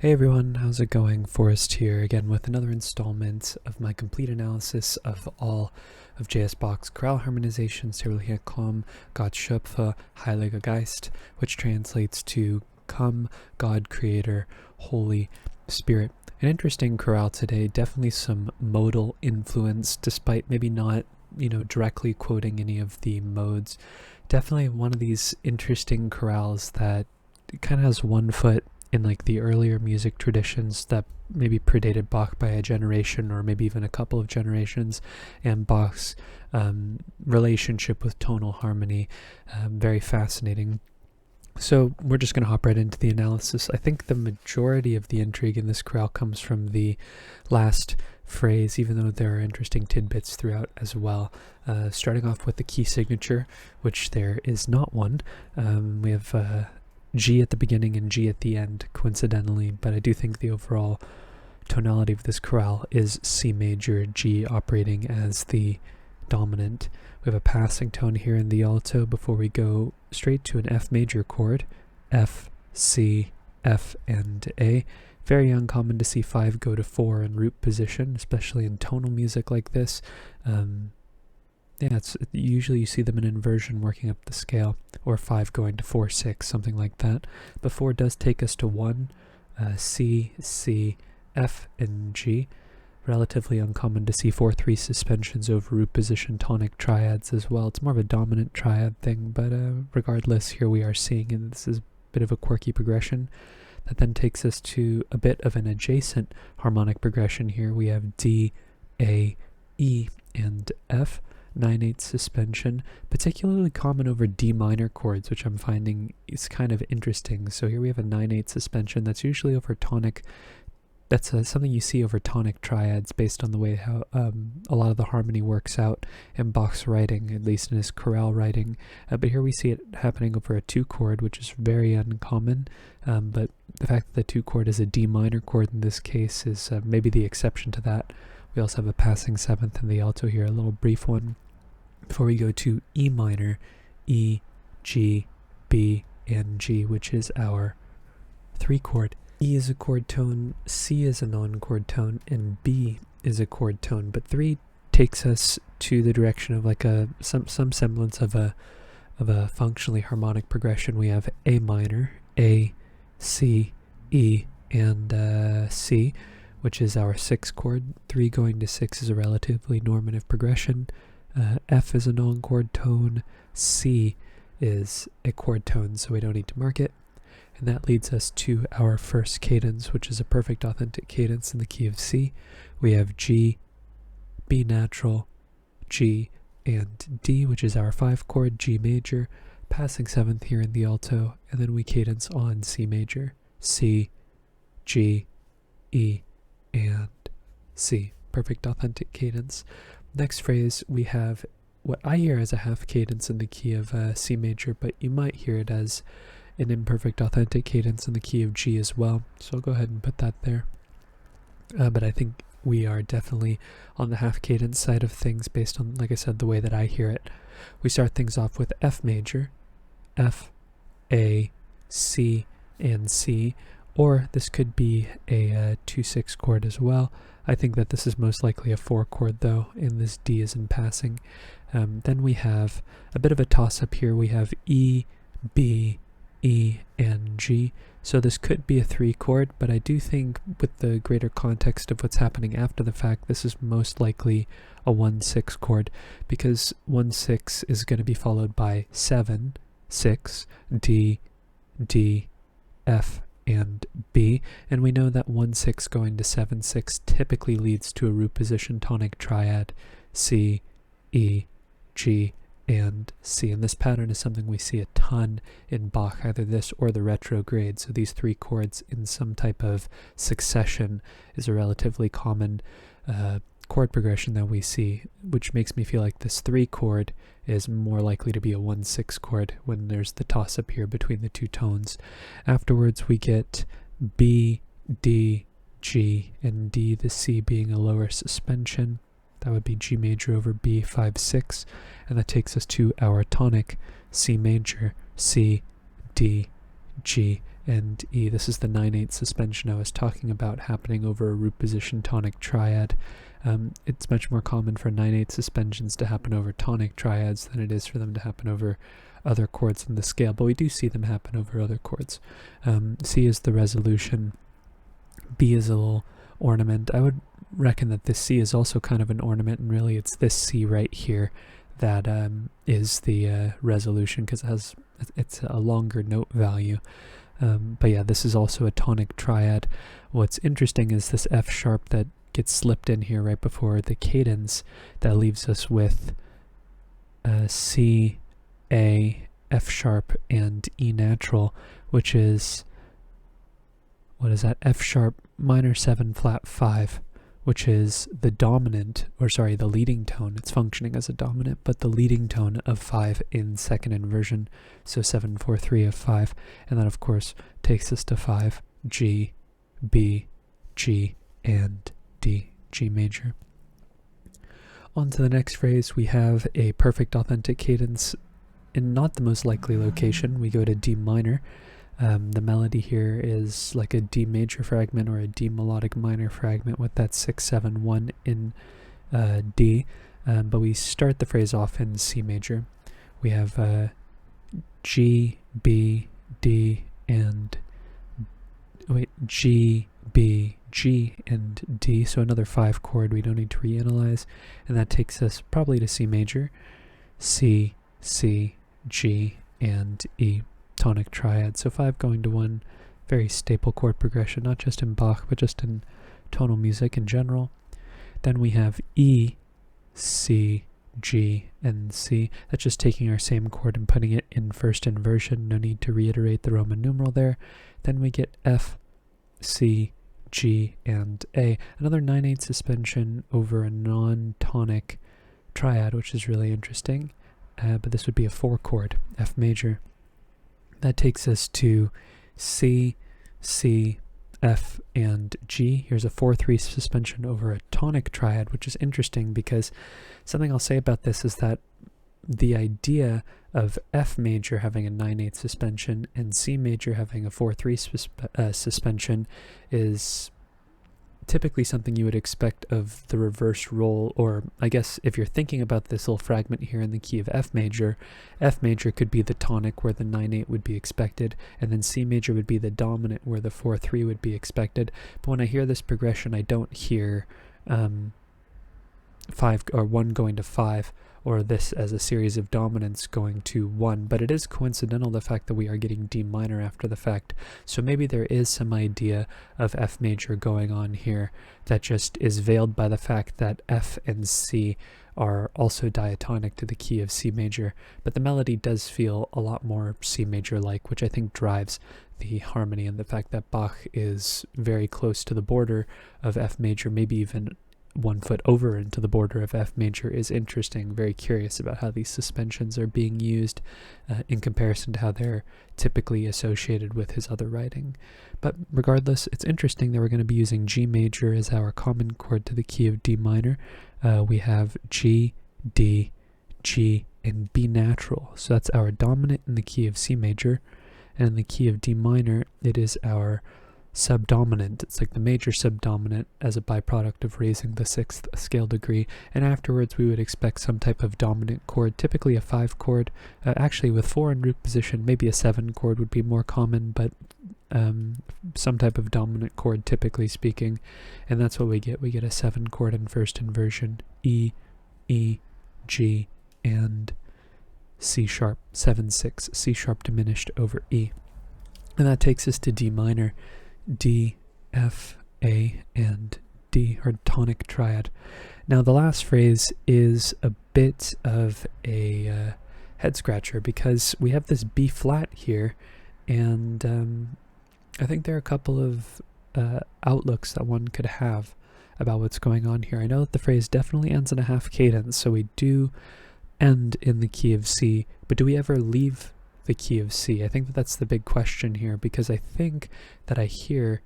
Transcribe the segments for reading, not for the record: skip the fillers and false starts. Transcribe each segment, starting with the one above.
Hey everyone, how's it going? Forrest here again with another installment of my complete analysis of all of J.S. Bach's chorale harmonizations, heiliger, Gott, Schöpfer, heiliger, Geist, which translates to Come, God, Creator, Holy Spirit. An interesting chorale today, definitely some modal influence, despite maybe not, directly quoting any of the modes. Definitely one of these interesting chorales that kind of has one foot in like the earlier music traditions that maybe predated Bach by a generation or maybe even a couple of generations, and Bach's relationship with tonal harmony, very fascinating. So we're just going to hop right into the analysis. I think the majority of the intrigue in this chorale comes from the last phrase, even though there are interesting tidbits throughout as well. Starting off with the key signature, which there is not one. We have G at the beginning and G at the end, coincidentally, but I do think the overall tonality of this chorale is C major, G operating as the dominant. We have a passing tone here in the alto before we go straight to an F major chord, F, C, F, and A. Very uncommon to see 5 go to 4 in root position, especially in tonal music like this. Usually you see them in inversion working up the scale, or 5 going to 4, 6, something like that. But 4 does take us to 1, C, C, F, and G. Relatively uncommon to see 4-3 suspensions over root position tonic triads as well. It's more of a dominant triad thing, but regardless, here we are seeing, and this is a bit of a quirky progression. That then takes us to a bit of an adjacent harmonic progression here. We have D, A, E, and F. 9/8 suspension, particularly common over D minor chords, which I'm finding is kind of interesting. So here we have a 9/8 suspension that's usually over tonic. That's something you see over tonic triads based on the way how a lot of the harmony works out in Bach's writing, at least in his chorale writing. But here we see it happening over a 2 chord, which is very uncommon. But the fact that the 2 chord is a D minor chord in this case is maybe the exception to that. We also have a passing 7th in the alto here, a little brief one, before we go to E minor, E, G, B, and G, which is our 3 chord. E is a chord tone, C is a non-chord tone, and B is a chord tone. But 3 takes us to the direction of like some semblance of a functionally harmonic progression. We have A minor, A, C, E, and C, which is our 6 chord. 3 going to 6 is a relatively normative progression. F is a non-chord tone, C is a chord tone, so we don't need to mark it. And that leads us to our first cadence, which is a perfect authentic cadence in the key of C. We have G, B natural, G, and D, which is our 5 chord, G major, passing 7th here in the alto, and then we cadence on C major, C, G, E, and C. Perfect authentic cadence. Next phrase, we have what I hear as a half cadence in the key of C major, but you might hear it as an imperfect authentic cadence in the key of G as well. So I'll go ahead and put that there. But I think we are definitely on the half cadence side of things based on, like I said, the way that I hear it. We start things off with F major, F, A, C, and C, or this could be a 2-6 chord as well. I think that this is most likely a 4 chord though, and this D is in passing. Then we have a bit of a toss-up here. We have E, B, E, and G. So this could be a 3 chord, but I do think with the greater context of what's happening after the fact, this is most likely a 1-6 chord, because 1-6 is going to be followed by 7, 6, D, D, F, and B, and we know that 1-6 going to 7-6 typically leads to a root position tonic triad, C, E, G, and C. And this pattern is something we see a ton in Bach, either this or the retrograde. So these 3 chords in some type of succession is a relatively common chord progression that we see, which makes me feel like this 3 chord is more likely to be a 1-6 chord when there's the toss-up here between the 2 tones. Afterwards we get B, D, G, and D, the C being a lower suspension. That would be G major over B, 5-6, and that takes us to our tonic C major, C, D, G, and E. This is the 9/8 suspension I was talking about happening over a root position tonic triad. It's much more common for 9/8 suspensions to happen over tonic triads than it is for them to happen over other chords in the scale, but we do see them happen over other chords. C is the resolution, B is a little ornament. I would reckon that this C is also kind of an ornament, and really it's this C right here that is the resolution, because it's a longer note value. But yeah, this is also a tonic triad. What's interesting is this F sharp that gets slipped in here right before the cadence, that leaves us with C, A, F sharp, and E natural, which is, what is that? F sharp minor 7 flat 5, which is the dominant, or sorry, the leading tone. It's functioning as a dominant, but the leading tone of 5 in second inversion, so 7 4 3 of 5, and that of course takes us to 5, G, B, G, and D, G major. On to the next phrase, we have a perfect authentic cadence in not the most likely location. We go to D minor. The melody here is like a D major fragment or a D melodic minor fragment with that 6 7 1 in D, but we start the phrase off in C major. We have G, B, D, and G, B, G, and D, so another 5 chord we don't need to reanalyze, and that takes us probably to C major, C, C, G, and E, tonic triad. So 5 going to 1, very staple chord progression, not just in Bach, but just in tonal music in general. Then we have E, C, G, and C. That's just taking our same chord and putting it in first inversion. No need to reiterate the Roman numeral there. Then we get F, C, G, and A. Another 9/8 suspension over a non-tonic triad, which is really interesting. But this would be a 4 chord, F major. That takes us to C, C, F, and G. Here's a 4/3 suspension over a tonic triad, which is interesting because something I'll say about this is that the idea of F major having a 9/8 suspension and C major having a 4/3 suspension is typically something you would expect of the reverse roll, or I guess if you're thinking about this little fragment here in the key of F major could be the tonic where the 9/8 would be expected, and then C major would be the dominant where the 4/3 would be expected. But when I hear this progression, I don't hear 5 or 1 going to 5, or this as a series of dominants going to 1, but it is coincidental the fact that we are getting D minor after the fact, so maybe there is some idea of F major going on here that just is veiled by the fact that F and C are also diatonic to the key of C major, but the melody does feel a lot more C major-like, which I think drives the harmony, and the fact that Bach is very close to the border of F major, maybe even 1 foot over into the border of F major, is interesting. Very curious about how these suspensions are being used in comparison to how they're typically associated with his other writing. But regardless, it's interesting that we're going to be using G major as our common chord to the key of D minor. We have G, D, G, and B natural. So that's our dominant in the key of C major, and in the key of D minor, it is our subdominant. It's like the major subdominant as a byproduct of raising the 6th scale degree, and afterwards we would expect some type of dominant chord, typically a 5 chord, actually with 4 in root position, maybe a 7 chord would be more common, but some type of dominant chord typically speaking, and that's what we get. We get a 7 chord in first inversion, E, E, G, and C sharp, 7 6, C sharp diminished over E. And that takes us to D minor, D, F, A, and D, or tonic triad. Now the last phrase is a bit of a head scratcher because we have this B flat here, and I think there are a couple of outlooks that one could have about what's going on here. I know that the phrase definitely ends in a half cadence, so we do end in the key of C, but do we ever leave the key of C? I think that that's the big question here, because I think that I hear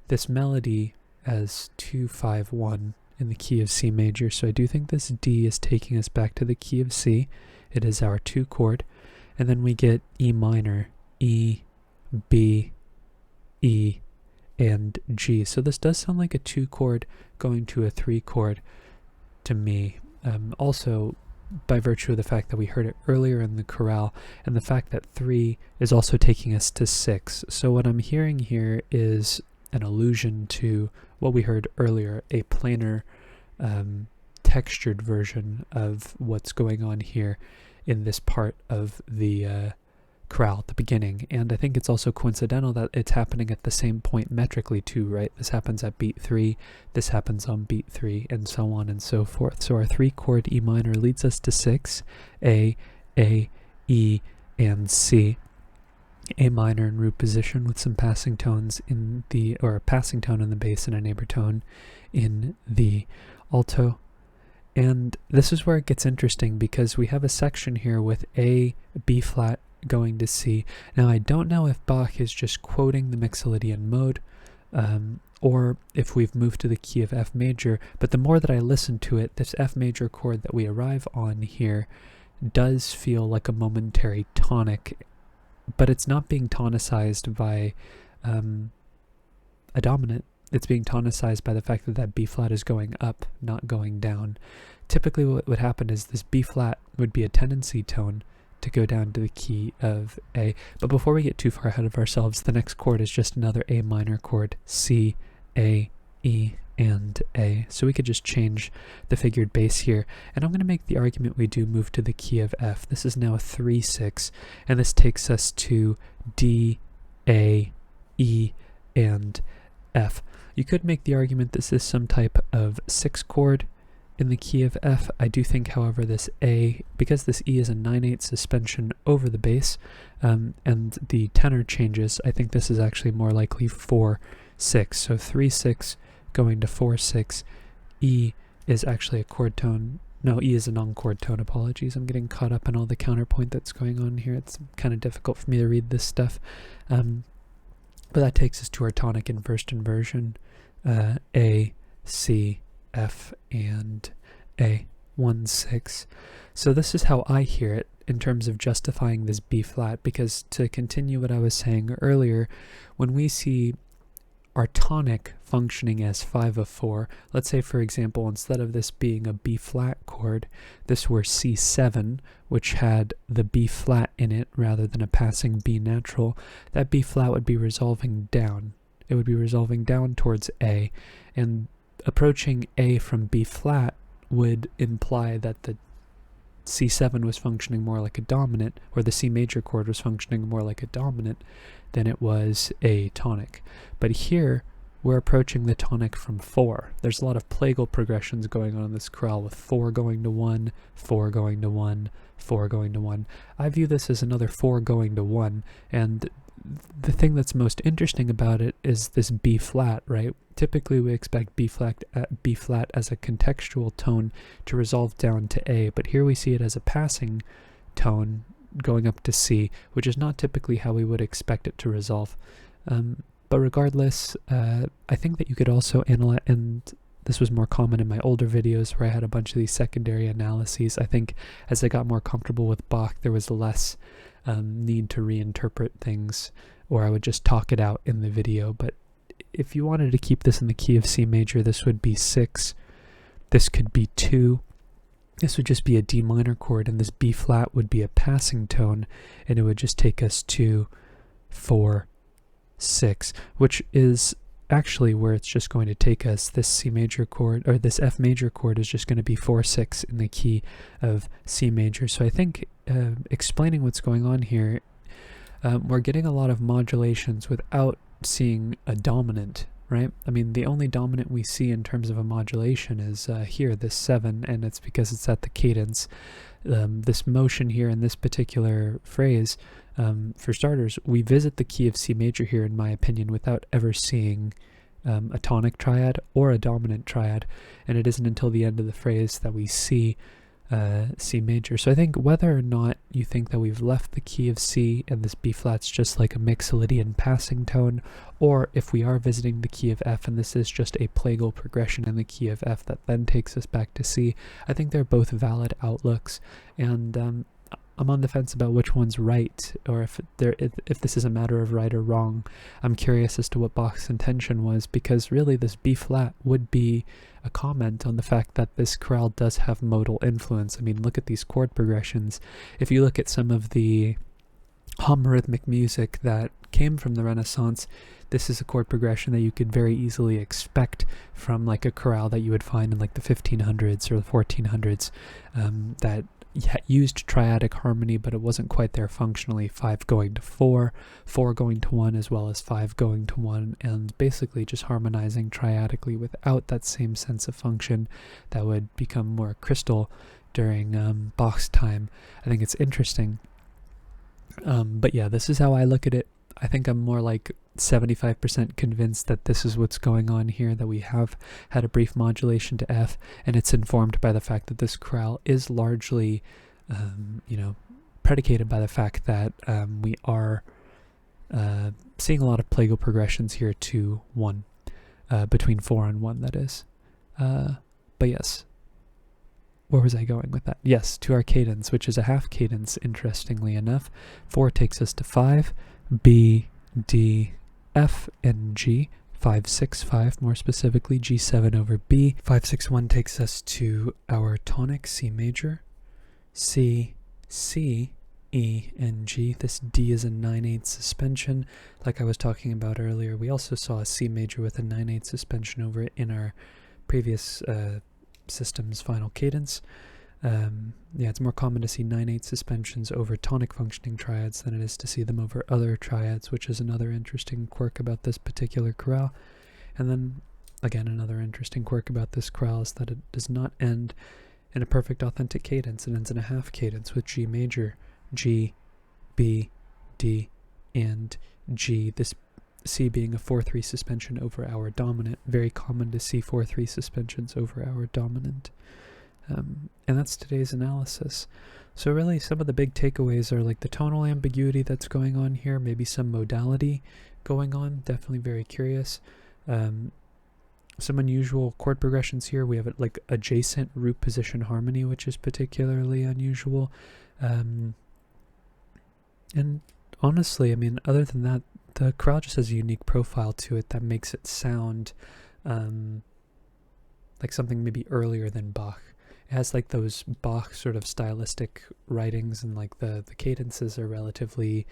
this melody as 2 5 1 in the key of C major, so I do think this D is taking us back to the key of C. It is our 2 chord, and then we get E minor, E, B, E, and G. So this does sound like a 2 chord going to a 3 chord to me. Also, by virtue of the fact that we heard it earlier in the chorale, and the fact that 3 is also taking us to 6. So what I'm hearing here is an allusion to what we heard earlier, a planar, textured version of what's going on here in this part of the chorale at the beginning. And I think it's also coincidental that it's happening at the same point metrically too, right? This happens at beat 3, this happens on beat 3, and so on and so forth. So our 3 chord E minor leads us to 6, A, E, and C. A minor in root position with some passing tones in the, or a passing tone in the bass and a neighbor tone in the alto. And this is where it gets interesting, because we have a section here with A, B flat going to C. Now I don't know if Bach is just quoting the Mixolydian mode, or if we've moved to the key of F major, but the more that I listen to it, this F major chord that we arrive on here does feel like a momentary tonic, but it's not being tonicized by a dominant. It's being tonicized by the fact that that B flat is going up, not going down. Typically what would happen is this B flat would be a tendency tone to go down to the key of A. But before we get too far ahead of ourselves, the next chord is just another A minor chord, C, A, E, and A. So we could just change the figured bass here. And I'm going to make the argument we do move to the key of F. This is now a 3-6, and this takes us to D, A, E, and F. You could make the argument this is some type of 6 chord in the key of F. I do think, however, this A, because this E is a 9/8 suspension over the bass, and the tenor changes, I think this is actually more likely 4-6. So 3-6 going to 4-6. E is actually a chord tone. No, E is a non-chord tone. Apologies. I'm getting caught up in all the counterpoint that's going on here. It's kind of difficult for me to read this stuff. But that takes us to our tonic inversed inversion. A, C, F, and A, 1-6. So this is how I hear it in terms of justifying this B flat, because to continue what I was saying earlier, when we see our tonic functioning as 5 of 4, let's say for example, instead of this being a B flat chord, this were C7, which had the B flat in it rather than a passing B natural, that B flat would be resolving down. It would be resolving down towards A, and approaching A from B flat would imply that the C7 was functioning more like a dominant, or the C major chord was functioning more like a dominant than it was a tonic. But here, we're approaching the tonic from 4. There's a lot of plagal progressions going on in this chorale, with 4 going to 1, 4 going to 1, 4 going to 1. I view this as another 4 going to 1, and the thing that's most interesting about it is this B flat, right? Typically we expect B flat as a contextual tone to resolve down to A, but here we see it as a passing tone going up to C, which is not typically how we would expect it to resolve. But regardless, I think that you could also analyze, and this was more common in my older videos where I had a bunch of these secondary analyses. I think as I got more comfortable with Bach, there was less need to reinterpret things, or I would just talk it out in the video. But if you wanted to keep this in the key of C major, this would be 6. This could be 2. This would just be a D minor chord, and this B flat would be a passing tone, and it would just take us to 4, 6, which is actually where it's just going to take us. This C major chord, or this F major chord, is just going to be 4, 6 in the key of C major. So I think explaining what's going on here, we're getting a lot of modulations without seeing a dominant, right? I mean, the only dominant we see in terms of a modulation is here, this 7, and it's because it's at the cadence. This motion here in this particular phrase, for starters, we visit the key of C major here, in my opinion, without ever seeing a tonic triad or a dominant triad, and it isn't until the end of the phrase that we see C major. So I think whether or not you think that we've left the key of C and this B flat's just like a Mixolydian passing tone, or if we are visiting the key of F and this is just a plagal progression in the key of F that then takes us back to C, I think they're both valid outlooks. And I'm on the fence about which one's right, or if this is a matter of right or wrong. I'm curious as to what Bach's intention was, because really this B flat would be a comment on the fact that this chorale does have modal influence. I mean, look at these chord progressions. If you look at some of the homorythmic music that came from the Renaissance, this is a chord progression that you could very easily expect from like a chorale that you would find in like the 1500s or the 1400s, that used triadic harmony, but it wasn't quite there functionally. 5 going to 4, 4 going to 1, as well as 5 going to 1, and basically just harmonizing triadically without that same sense of function that would become more crystal during Bach's time. I think it's interesting. But yeah, this is how I look at it. I think I'm more like 75% convinced that this is what's going on here, that we have had a brief modulation to F, and it's informed by the fact that this chorale is largely, predicated by the fact that we are seeing a lot of plagal progressions here to 1, between 4 and 1, that is. But yes. Where was I going with that? Yes, to our cadence, which is a half cadence, interestingly enough. 4 takes us to 5, B, D, F, and G. 5, 6, 5, more specifically, G7 over B. 5, 6, 1 takes us to our tonic, C major, C, C, E, and G. This D is a 9/8 suspension, like I was talking about earlier. We also saw a C major with a 9/8 suspension over it in our previous system's final cadence. It's more common to see 9/8 suspensions over tonic functioning triads than it is to see them over other triads, which is another interesting quirk about this particular chorale. And then, again, another interesting quirk about this chorale is that it does not end in a perfect authentic cadence. It ends in a half cadence with G major, G, B, D, and G. This C being a 4/3 suspension over our dominant. Very common to see 4/3 suspensions over our dominant. And that's today's analysis. So really, some of the big takeaways are like the tonal ambiguity that's going on here, maybe some modality going on, definitely very curious. Some unusual chord progressions here. We have like adjacent root position harmony, which is particularly unusual. And honestly, I mean, other than that, the chorale just has a unique profile to it that makes it sound like something maybe earlier than Bach. It has like those Bach sort of stylistic writings, and like the cadences are relatively,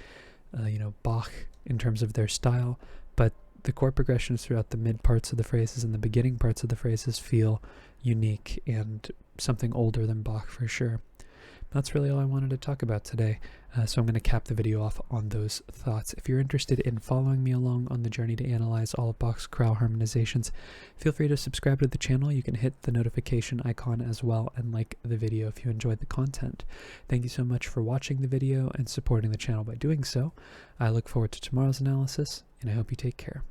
Bach in terms of their style, but the chord progressions throughout the mid parts of the phrases and the beginning parts of the phrases feel unique and something older than Bach for sure. That's really all I wanted to talk about today, so I'm going to cap the video off on those thoughts. If you're interested in following me along on the journey to analyze all of Bach's chorale harmonizations, feel free to subscribe to the channel. You can hit the notification icon as well and like the video if you enjoyed the content. Thank you so much for watching the video and supporting the channel by doing so. I look forward to tomorrow's analysis, and I hope you take care.